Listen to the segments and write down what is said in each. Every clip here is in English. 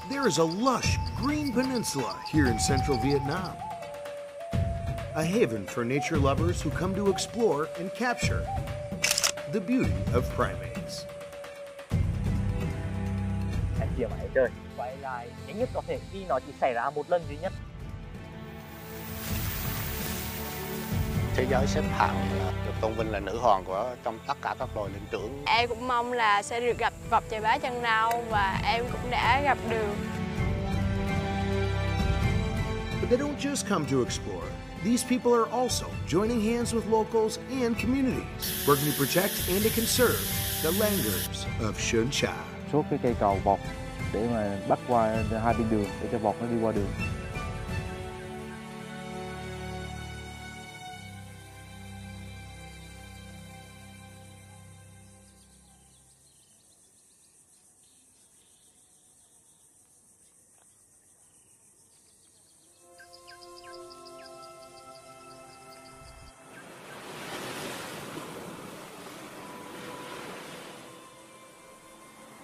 There is a lush green peninsula here in central Vietnam, a haven for nature lovers who come to explore and capture the beauty of primates. Anh chị mãi chơi quay lại nhanh nhất có thể khi nó chỉ xảy ra một lần duy nhất. Thế giới xếp hạng được tôn vinh là nữ hoàng trong tất cả các loài linh trưởng. Em cũng mong là sẽ được gặp vọc chài bá chân nâu và em cũng đã gặp được. But they don't just come to explore. These people are also joining hands with locals and communities, working to protect and to conserve the langurs of Sơn Trà. Số cái cây cầu vọc để mà bắt qua hai bên đường để cho vọc nó đi qua đường.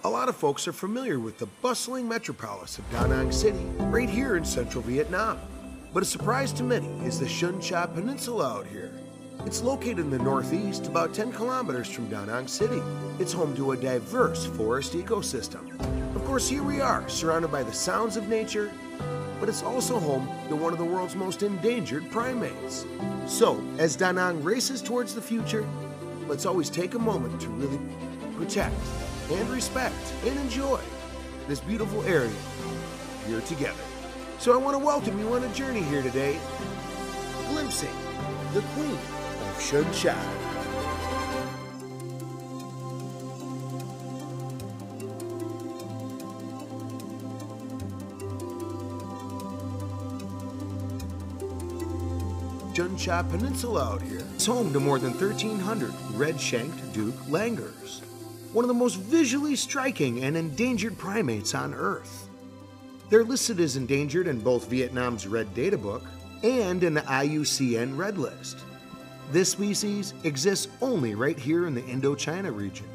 A lot of folks are familiar with the bustling metropolis of Da Nang City, right here in central Vietnam. But a surprise to many is the Sơn Trà Peninsula out here. It's located in the northeast, about 10 kilometers from Da Nang City. It's home to a diverse forest ecosystem. Of course, here we are, surrounded by the sounds of nature, but it's also home to one of the world's most endangered primates. So, as Da Nang races towards the future, let's always take a moment to really protect and respect and enjoy this beautiful area here together. So I want to welcome you on a journey here today, glimpsing the Queen of Sơn Trà. Sơn Trà Peninsula out here is home to more than 1,300 red-shanked Duke langurs, one of the most visually striking and endangered primates on Earth. They're listed as endangered in both Vietnam's Red Data Book and in the IUCN Red List. This species exists only right here in the Indochina region.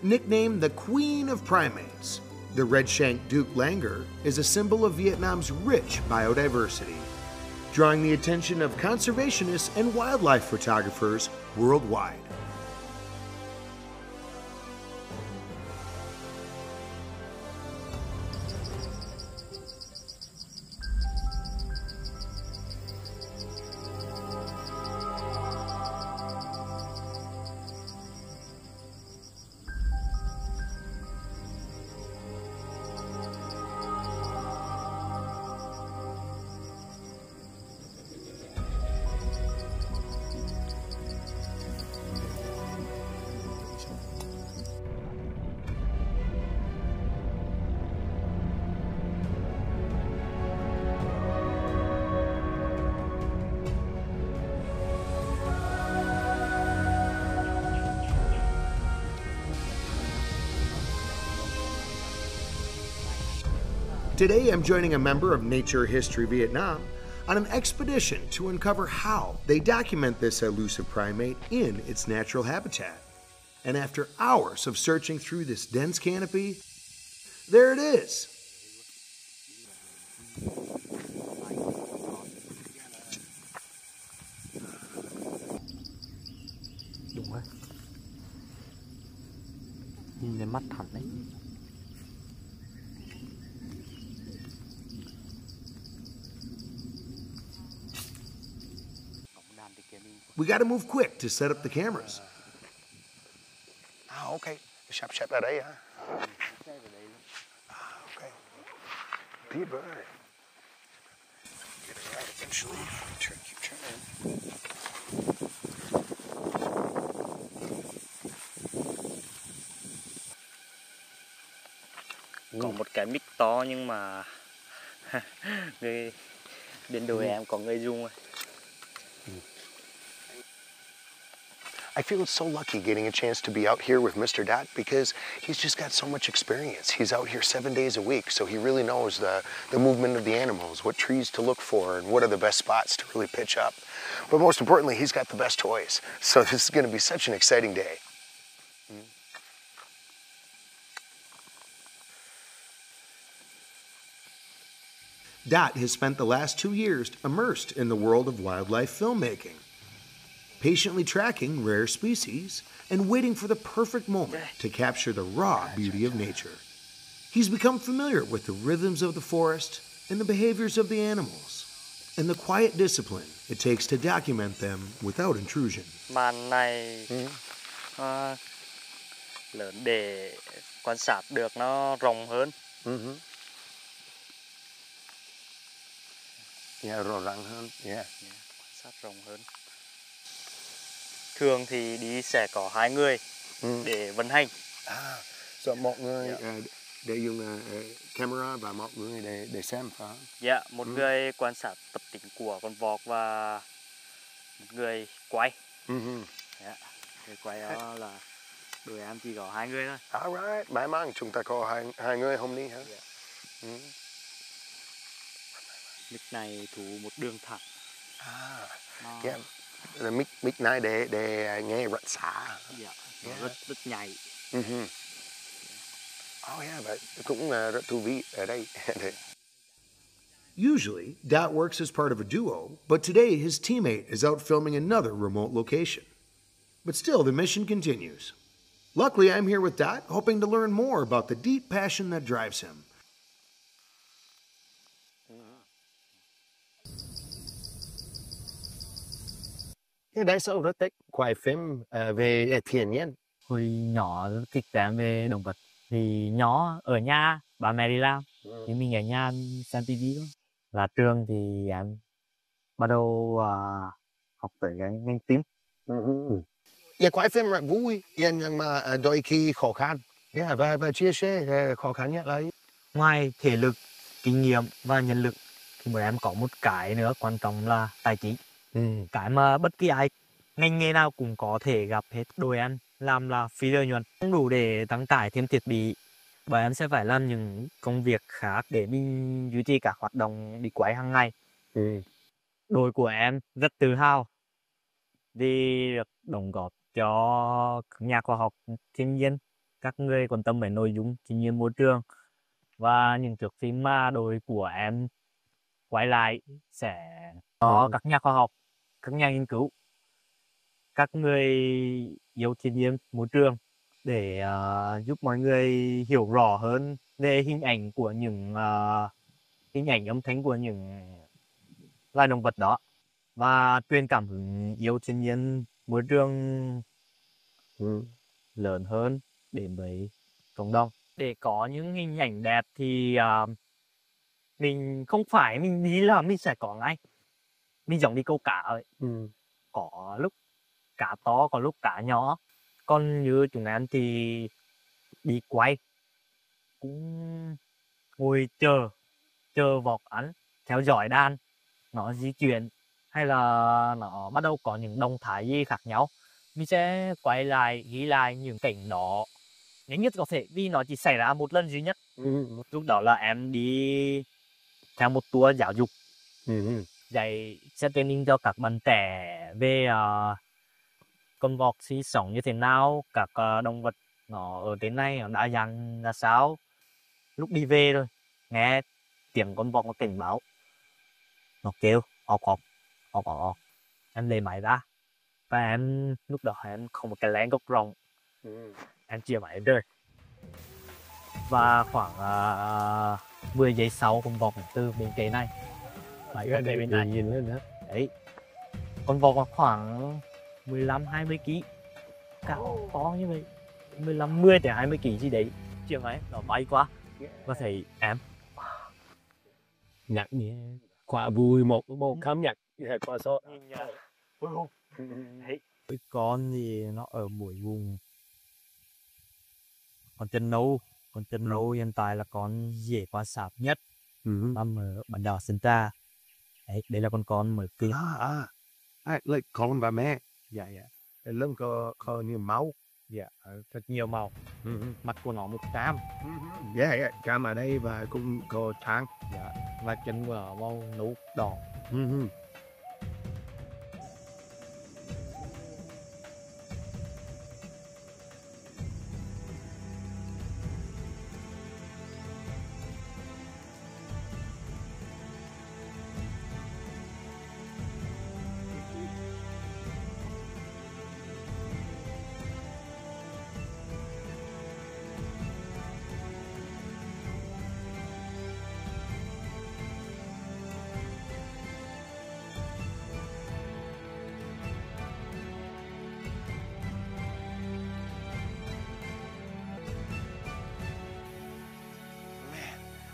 Nicknamed the Queen of Primates, the red-shanked Duke langur is a symbol of Vietnam's rich biodiversity, drawing the attention of conservationists and wildlife photographers worldwide. Today, I'm joining a member of Nature History Vietnam on an expedition to uncover how they document this elusive primate in its natural habitat. And after hours of searching through this dense canopy, there it is. Đúng rồi. Nhìn lên mắt thật đấy. We got to move quick to set up the cameras. Okay. Sắp ra đây hả? Okay. Be a bird. Get it right eventually. Keep trying. Có một cái mic to nhưng mà người bên đồi em có người dùng rồi. I feel so lucky getting a chance to be out here with Mr. Dot because he's just got so much experience. He's out here 7 days a week, so he really knows the movement of the animals, what trees to look for, and what are the best spots to really pitch up. But most importantly, he's got the best toys. So this is going to be such an exciting day. Dot has spent the last 2 years immersed in the world of wildlife filmmaking, patiently tracking rare species and waiting for the perfect moment to capture the raw beauty of nature. He's become familiar with the rhythms of the forest and the behaviors of the animals, and the quiet discipline it takes to document them without intrusion. Màn này lớn để quan sát được nó rộng hơn. Yeah, rõ ràng hơn. Yeah. Quan sát rộng hơn. Thường thì đi sẽ có 2 người để vận hành. So một người để dùng camera và một người để xem phải. Dạ, một người quan sát tập tính của con vọt và một người quay. Dạ, người quay đó là đội em chỉ có 2 người thôi. Alright, may mắn chúng ta có hai người hôm nay hả? Dạ. Mic này thủ một đường thẳng. Yeah. Mic này để nghe rất xa. Dạ, rất nhạy. Oh yeah, vậy cũng rất thú vị ở đây. Usually, Dot works as part of a duo, but today his teammate is out filming another remote location. But still, the mission continues. Luckily, I'm here with Dot, hoping to learn more about the deep passion that drives him. Tại sao rất thích quay phim về thiên nhiên? Hồi nhỏ rất thích xem về động vật. Thì nhỏ ở nhà, ba mẹ đi làm, thì mình ở nhà xem tivi thôi. Là trường thì em bắt đầu học tới cái ngành tím. Yeah, quay phim rất vui, nhưng mà đôi khi khó khăn. Yeah, và chia sẻ khó khăn nhất là Ngoài thể lực, kinh nghiệm và nhân lực thì bọn em có một cái nữa quan trọng là tài chính. Cái mà bất kỳ ai ngành nghề nào cũng có thể gặp hết. Đội em làm là phi lợi nhuận, không đủ để tăng tải thêm thiết bị. Bọn em sẽ phải làm những công việc khác để mình duy trì các hoạt động đi quay hàng ngày. Đội của em rất tự hào vì được đóng góp cho các nhà khoa học thiên nhiên, các người quan tâm đến nội dung thiên nhiên môi trường. Và những thước phim mà đội của em quay lại sẽ có các nhà khoa học, các nhà nghiên cứu, các người yêu thiên nhiên môi trường để giúp mọi người hiểu rõ hơn về hình ảnh của những hình ảnh âm thanh của những loài động vật đó và truyền cảm hứng yêu thiên nhiên môi trường lớn hơn đến với cộng đồng. Để có những hình ảnh đẹp thì mình không phải mình nghĩ là mình sẽ có ngay. Mình giống đi câu cá ấy. Có lúc cá to, có lúc cá nhỏ. Còn như chúng em thì đi quay cũng ngồi chờ vọc ăn, theo dõi đàn nó di chuyển hay là nó bắt đầu có những động thái gì khác nhau. Mình sẽ quay lại, ghi lại những cảnh đó nhanh nhất có thể vì nó chỉ xảy ra một lần duy nhất. Lúc đó là em đi theo một tour giáo dục, dạy set training cho các bạn trẻ về con vọt sinh sống như thế nào, các động vật nó ở trên này nó đa dạng ra sao. Lúc đi về rồi nghe tiếng con vọt nó cảnh báo, nó kêu ọc, em lấy máy ra và em lúc đó em không một cái lén gốc rồng, em chia máy rơi và khoảng 10 giây sau con vọt từ bên cây này máy ở đây bên này nhìn lên nữa đấy, con vọt khoảng 15-20 kg, cao to như vậy, 15-10 tới 20 kg gì đấy, chiều ấy nó bay qua và thấy em nhạc nhẹ quá vui, một cảm nhận quá sốt. Đấy, con thì nó ở mỗi vùng. Con chân nâu hiện tại là con dễ quan sát nhất, nằm ở bán đảo Sơn Trà. Đấy, đây là con mới cưng. Lại con và mẹ. Dạ. Lưng có nhiều máu. Dạ, thật nhiều màu. Mặt của nó một cam. Dạ, cam ở đây và cũng có trắng. Dạ, và chân của nó màu nâu đỏ.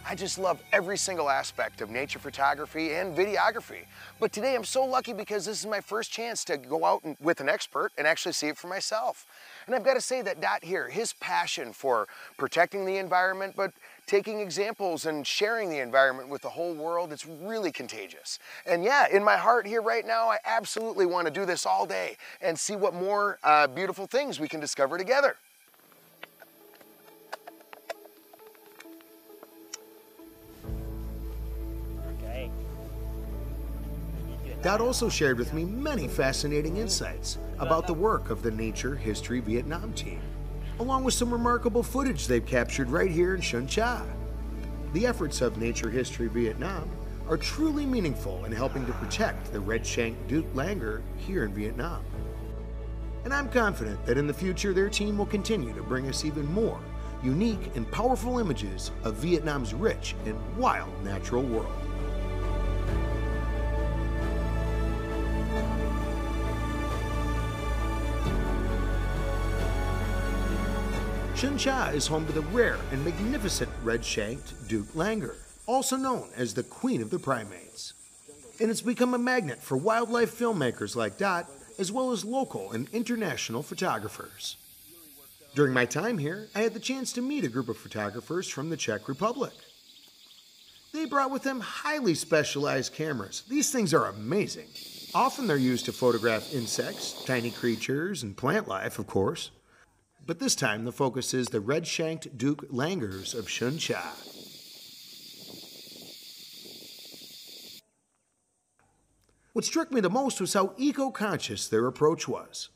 I just love every single aspect of nature photography and videography. But today I'm so lucky because this is my first chance to go out with an expert and actually see it for myself. And I've got to say that Dot here, his passion for protecting the environment, but taking examples and sharing the environment with the whole world, it's really contagious. And yeah, in my heart here right now, I absolutely want to do this all day and see what more beautiful things we can discover together. Dot also shared with me many fascinating insights about the work of the Nature History Vietnam team, along with some remarkable footage they've captured right here in Xuân Cha. The efforts of Nature History Vietnam are truly meaningful in helping to protect the red-shanked Duc langur here in Vietnam. And I'm confident that in the future their team will continue to bring us even more unique and powerful images of Vietnam's rich and wild natural world. Xuân Cha is home to the rare and magnificent red-shanked Duc langur, also known as the Queen of the Primates. And it's become a magnet for wildlife filmmakers like Dot, as well as local and international photographers. During my time here, I had the chance to meet a group of photographers from the Czech Republic. They brought with them highly specialized cameras. These things are amazing. Often they're used to photograph insects, tiny creatures, and plant life, of course. But this time the focus is the red-shanked Duc langurs of Xuân Cha. What struck me the most was how eco-conscious their approach was.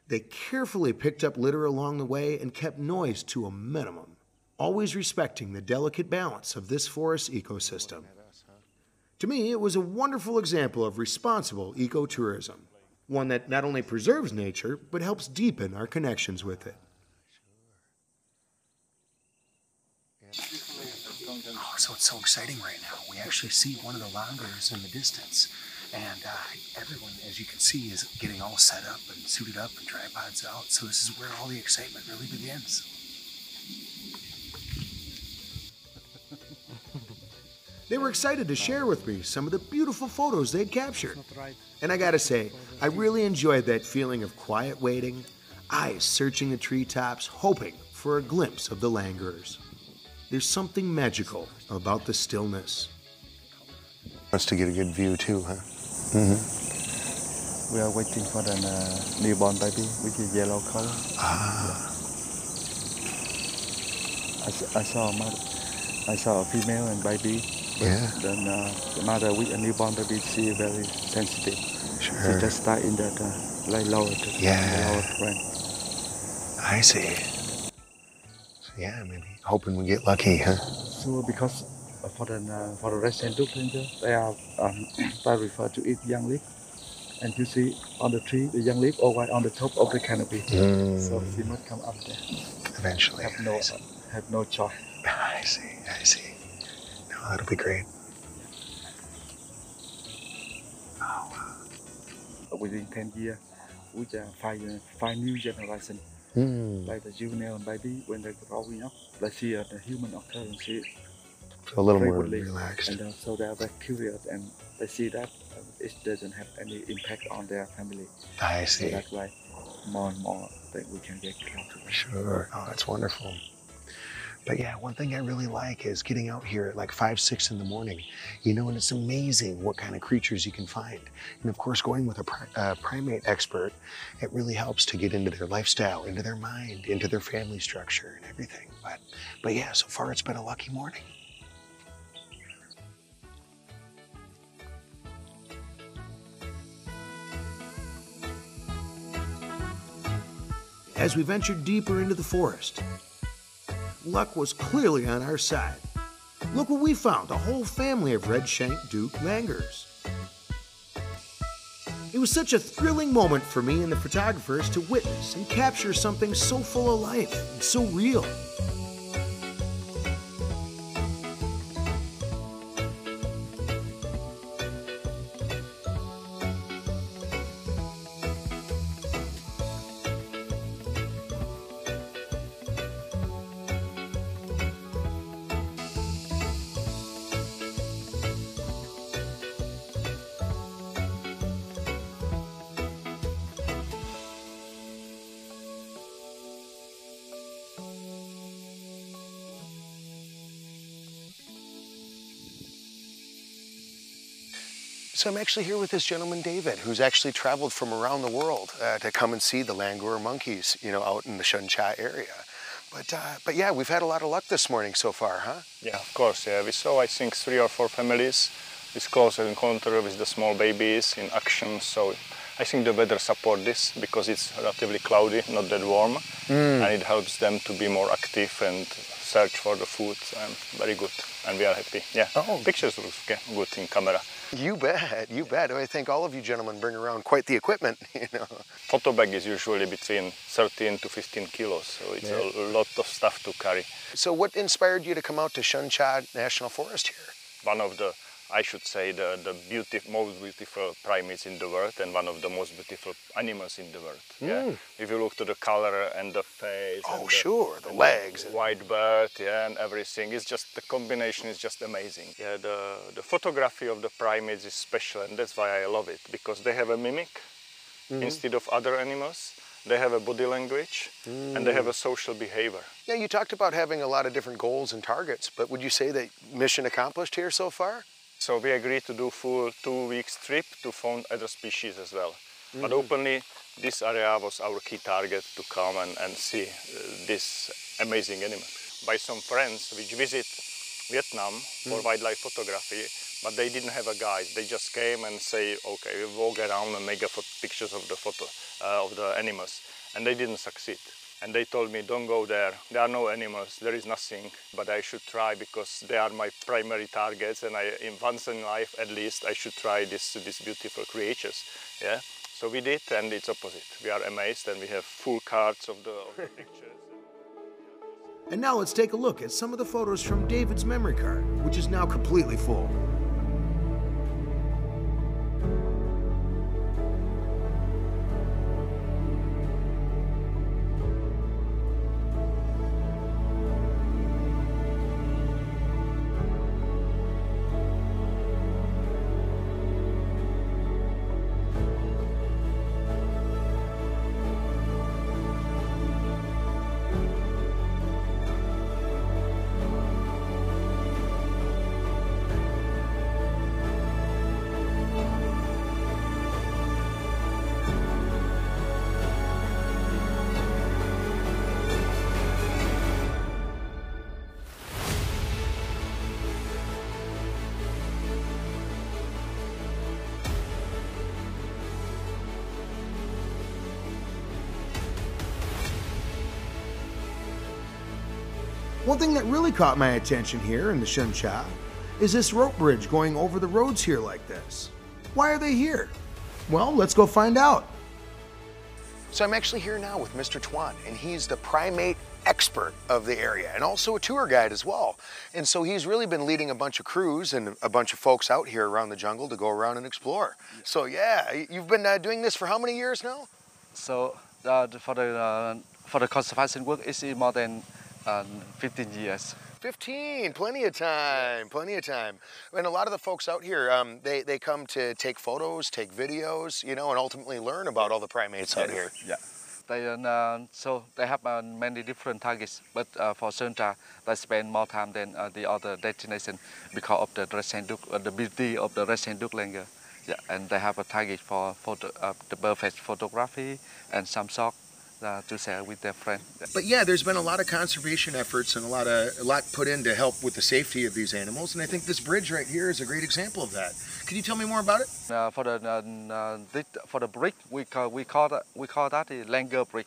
They carefully picked up litter along the way and kept noise to a minimum, always respecting the delicate balance of this forest ecosystem. To me, it was a wonderful example of responsible ecotourism, one that not only preserves nature, but helps deepen our connections with it. Oh, so it's so exciting right now. We actually see one of the langurs in the distance. And everyone, as you can see, is getting all set up and suited up and tripods out. So this is where all the excitement really begins. They were excited to share with me some of the beautiful photos they'd captured. And I gotta say, I really enjoyed that feeling of quiet waiting, eyes searching the treetops, hoping for a glimpse of the langurs. There's something magical about the stillness. Wants to get a good view too, huh? We are waiting for the newborn baby, which is yellow color. Ah. I saw a female and baby. Yeah. Then the mother with a newborn baby, she is very sensitive. Sure. She just start in that lower frame. I see. So yeah, maybe hoping we get lucky, huh? So because for the red-shanked Duc langur, they refer to eat young leaf, and you see on the tree the young leaf always on the top of the canopy. So she must come up there. Eventually. Have no choice. I see. No, that'll be great. Oh, wow. Within 10 years, we can find new generation. Like the juvenile baby, when they're growing up, they see the human occurrence a little more frequently, relaxed. and so they are very curious, and they see that it doesn't have any impact on their family. I see. So that's why more and more that we can get close to them. Sure. Oh, that's wonderful. But yeah, one thing I really like is getting out here at like 5, 6 in the morning, you know, and it's amazing what kind of creatures you can find. And of course, going with a primate expert, it really helps to get into their lifestyle, into their mind, into their family structure and everything. But yeah, so far it's been a lucky morning. As we ventured deeper into the forest, luck was clearly on our side. Look what we found, a whole family of red-shanked Duc langurs. It was such a thrilling moment for me and the photographers to witness and capture something so full of life and so real. So I'm actually here with this gentleman, David, who's actually traveled from around the world to come and see the langur monkeys, you know, out in the Shun Cha area. But yeah, we've had a lot of luck this morning so far, huh? Yeah, of course. Yeah, we saw, I think, 3 or 4 families with close encounter with the small babies in action. So I think the weather supports this because it's relatively cloudy, not that warm, and it helps them to be more active and search for the food. Very good, and we are happy. Yeah, pictures look good in camera. You bet, you bet. I think all of you gentlemen bring around quite the equipment, you know. Photo bag is usually between 13 to 15 kilos, so it's a lot of stuff to carry. So what inspired you to come out to Shun Cha National Forest here? One of the, I should say, the most beautiful primates in the world and one of the most beautiful animals in the world. Yeah. If you look to the color and the face. Oh, sure, the legs. The white bird, yeah, and everything. It's just, the combination is just amazing. Yeah, the photography of the primates is special, and that's why I love it, because they have a mimic instead of other animals. They have a body language and they have a social behavior. Yeah, you talked about having a lot of different goals and targets, but would you say that mission accomplished here so far? So we agreed to do full 2 weeks trip to find other species as well. But openly, this area was our key target to come and see this amazing animal. By some friends which visit Vietnam for wildlife photography, but they didn't have a guide. They just came and say, okay, we walk around and make pictures of the photo of the animals, and they didn't succeed. And they told me, don't go there, there are no animals, there is nothing, but I should try because they are my primary targets, and once in life at least I should try these beautiful creatures. Yeah? So we did, and it's opposite. We are amazed, and we have full cards of the pictures. And now let's take a look at some of the photos from David's memory card, which is now completely full. One thing that really caught my attention here in the Shun Cha is this rope bridge going over the roads here like this. Why are they here? Well, let's go find out. So I'm actually here now with Mr. Tuan, and he's the primate expert of the area and also a tour guide as well. And so he's really been leading a bunch of crews and a bunch of folks out here around the jungle to go around and explore. So yeah, you've been doing this for how many years now? So for the conservation work, it's more than 15 years. 15, plenty of time, plenty of time. And a lot of the folks out here, they come to take photos, take videos, you know, and ultimately learn about all the primates out here. Yeah. So they have many different targets, but for Shun Cha, they spend more time than the other destination because of the red sand-dug, the beauty of the red sand-dug langur. Yeah, and they have a target for the perfect photography and some shot to share with their friends. But yeah, there's been a lot of conservation efforts and a lot put in to help with the safety of these animals, and I think this bridge right here is a great example of that. Can you tell me more about it? For the bridge, we call that the langur bridge.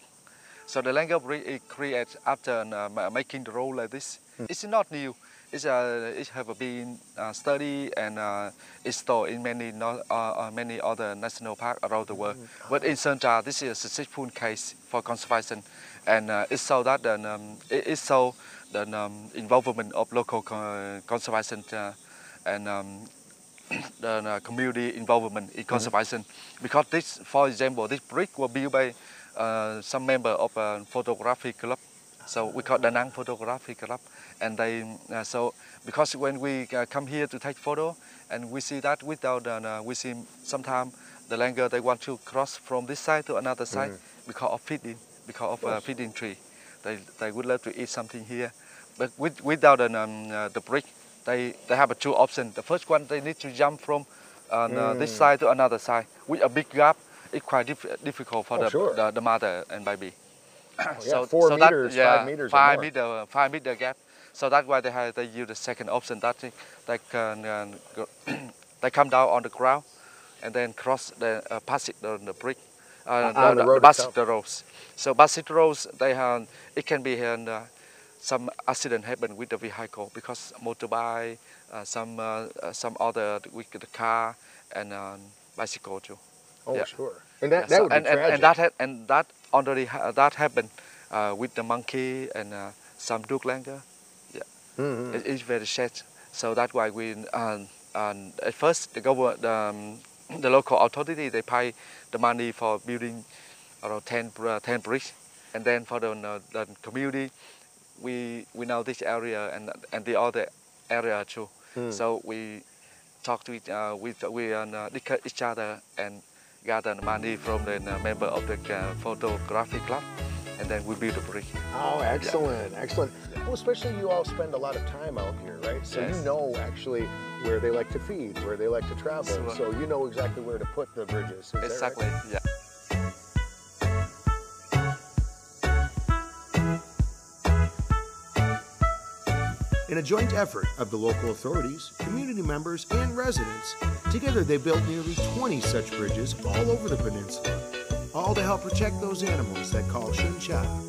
So the langur bridge is created after making the road like this. It's not new. It have been studied and installed in many other national parks around the world. But in Shun Cha, this is a successful case for conservation, and it shows that the involvement of local conservation and the community involvement in conservation. Because this, for example, this bridge was built by some member of a photography club. So we call Da Nang Photography Club, and they because when we come here to take photo, and we see that we see sometimes the langur they want to cross from this side to another side because of feeding tree. They would love to eat something here, but without the bridge, they have two options. The first one, they need to jump from on this side to another side with a big gap. It's quite difficult for the mother and baby. So 4 meters, 5 meters, 5 meter gap. So that's why they use the second option that they can they come down on the ground and then cross pass it on the brick. The roads. So bicycle roads, it can be some accident happen with the vehicle because motorbike, some other with the car and bicycle too. Oh, sure. And that would be tragic. And that already that happened with the monkey and some Duklanger. Yeah, it's very sad. So that's why we at first the government, the local authority, they pay the money for building around 10 bricks, and then for the community, we know this area and the other area too. So we talk to each other and gather money from the member of the photography club, and then we build a brick. Oh, excellent, excellent. Well, especially you all spend a lot of time out here, right? So you know actually where they like to feed, where they like to travel. So you know exactly where to put the bridges. Is that right? Yeah. In a joint effort of the local authorities, community members, and residents, together they built nearly 20 such bridges all over the peninsula, all to help protect those animals that call Shun Cha home.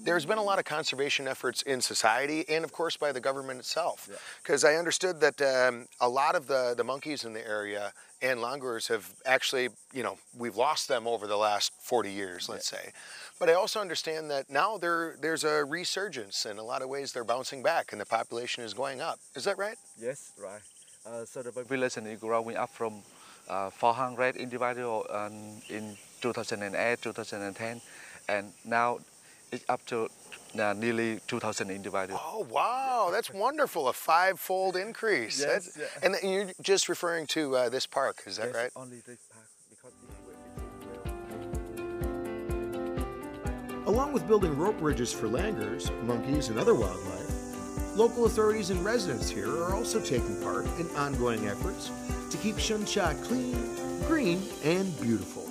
There's been a lot of conservation efforts in society and of course by the government itself, because I understood that a lot of the monkeys in the area and langurs have actually, we've lost them over the last 40 years, let's say. But I also understand that now there's a resurgence. In a lot of ways they're bouncing back and the population is going up. Is that right? Yes, right. So the population is growing up from 400 individuals in 2008, 2010, and now it's up to nearly 2,000 individuals. Oh, wow, that's wonderful, a 5-fold increase. Yes, And you're just referring to this park, is that right? Only this park, because Along with building rope bridges for langurs, monkeys, and other wildlife, local authorities and residents here are also taking part in ongoing efforts to keep Shun Cha clean, green, and beautiful.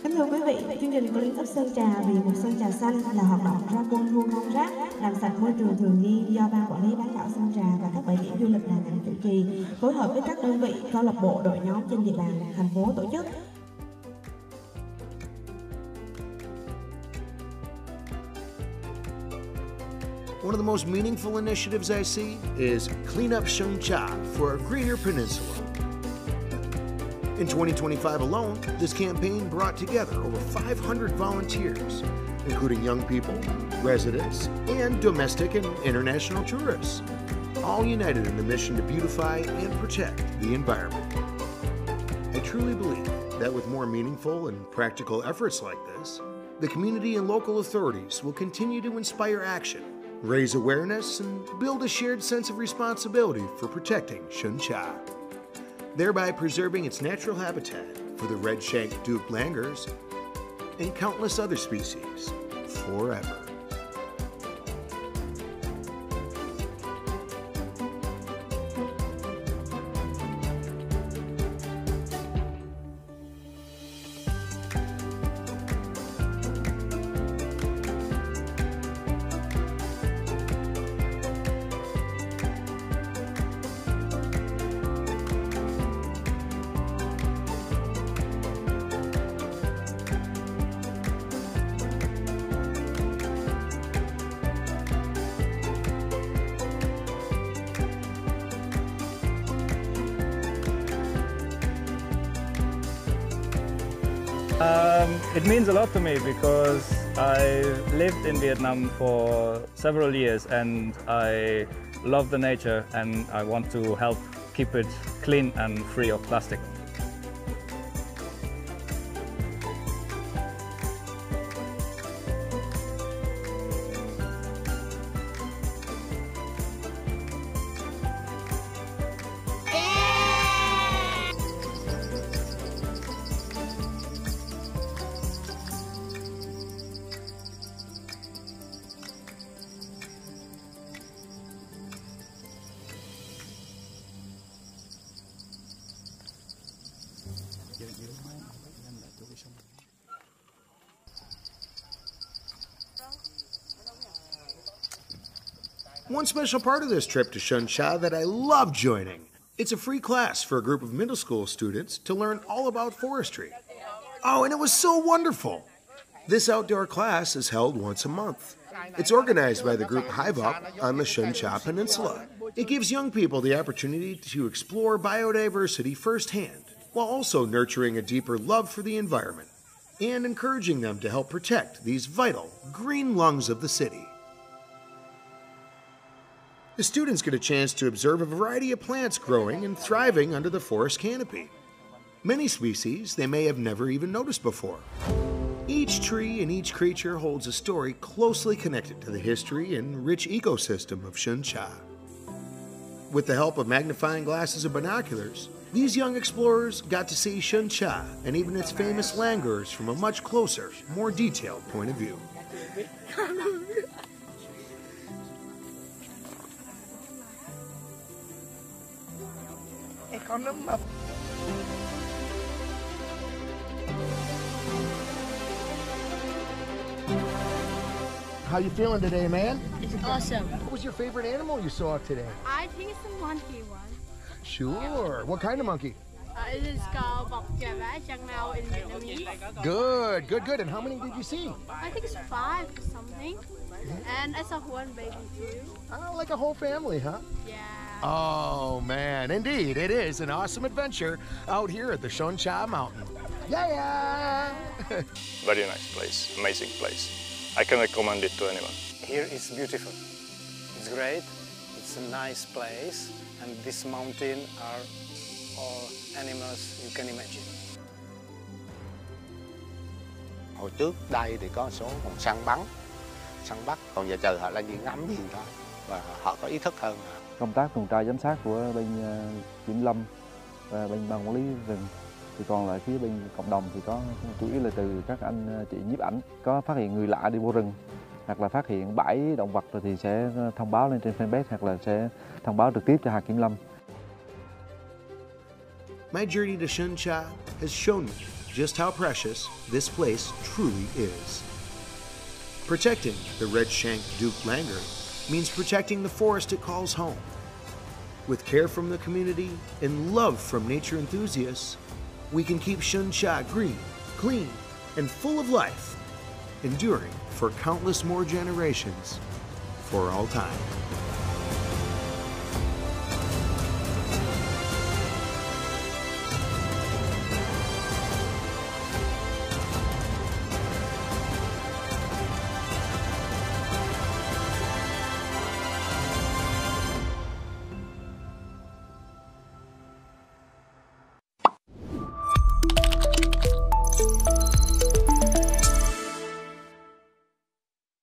Kính thưa quý vị, chương trình Clean Up Sơn Trà vì một Sơn Trà xanh là hoạt động ra quân thu gom rác, làm sạch môi trường thường niên do Ban Quản lý bán đảo Sơn Trà và các bãi biển du lịch Đà Nẵng chủ trì, phối hợp với các đơn vị, câu lạc bộ, đội nhóm trên địa bàn thành phố tổ chức. One of the most meaningful initiatives I see is Clean Up Shun Cha for a greener peninsula. In 2025 alone, this campaign brought together over 500 volunteers, including young people, residents, and domestic and international tourists, all united in the mission to beautify and protect the environment. I truly believe that with more meaningful and practical efforts like this, the community and local authorities will continue to inspire action, raise awareness, and build a shared sense of responsibility for protecting Shun Cha, thereby preserving its natural habitat for the red-shanked Duke langurs and countless other species forever. It means a lot to me because I lived in Vietnam for several years and I love the nature and I want to help keep it clean and free of plastic. One special part of this trip to Shun Cha that I love joining. It's a free class for a group of middle school students to learn all about forestry. Oh, and it was so wonderful. This outdoor class is held once a month. It's organized by the group Hive Up on the Shun Cha Peninsula. It gives young people the opportunity to explore biodiversity firsthand, while also nurturing a deeper love for the environment and encouraging them to help protect these vital green lungs of the city. The students get a chance to observe a variety of plants growing and thriving under the forest canopy. Many species they may have never even noticed before. Each tree and each creature holds a story closely connected to the history and rich ecosystem of Shun Cha. With the help of magnifying glasses and binoculars, these young explorers got to see Shun Cha and even its famous langurs from a much closer, more detailed point of view. How you feeling today, man? It's awesome. What was your favorite animal you saw today? I think it's the monkey one. Sure. What kind of monkey? It is called bọc trà vá chân nâu in Vietnamese. Good, good, good. And how many did you see? I think it's 5 or something. And I saw one baby too. Oh, like a whole family, huh? Yeah. Oh, man. Indeed, it is an awesome adventure out here at the Shun Cha Mountain. Yeah! Very nice place, amazing place. I can recommend it to anyone. Here is beautiful. It's great. It's a nice place. And this mountain are all animals you can imagine. Hồi trước đây thì có số còn săn bắt, còn giờ trời họ là chỉ ngắm nhìn thôi và họ có ý thức hơn. Công tác tuần tra giám sát của bên kiểm lâm và bên ban quản lý rừng, thì còn lại phía bên cộng đồng thì có chủ yếu là từ các anh chị nhiếp ảnh, có phát hiện người lạ đi vô rừng hoặc là phát hiện bãi động vật rồi thì sẽ thông báo lên trên fanpage hoặc là sẽ thông báo trực tiếp cho hạt kiểm lâm. My journey to Shun Cha has shown me just how precious this place truly is. Protecting the red-shanked Duke langur means protecting the forest it calls home. With care from the community and love from nature enthusiasts, we can keep Shun Cha green, clean, and full of life, enduring for countless more generations, for all time.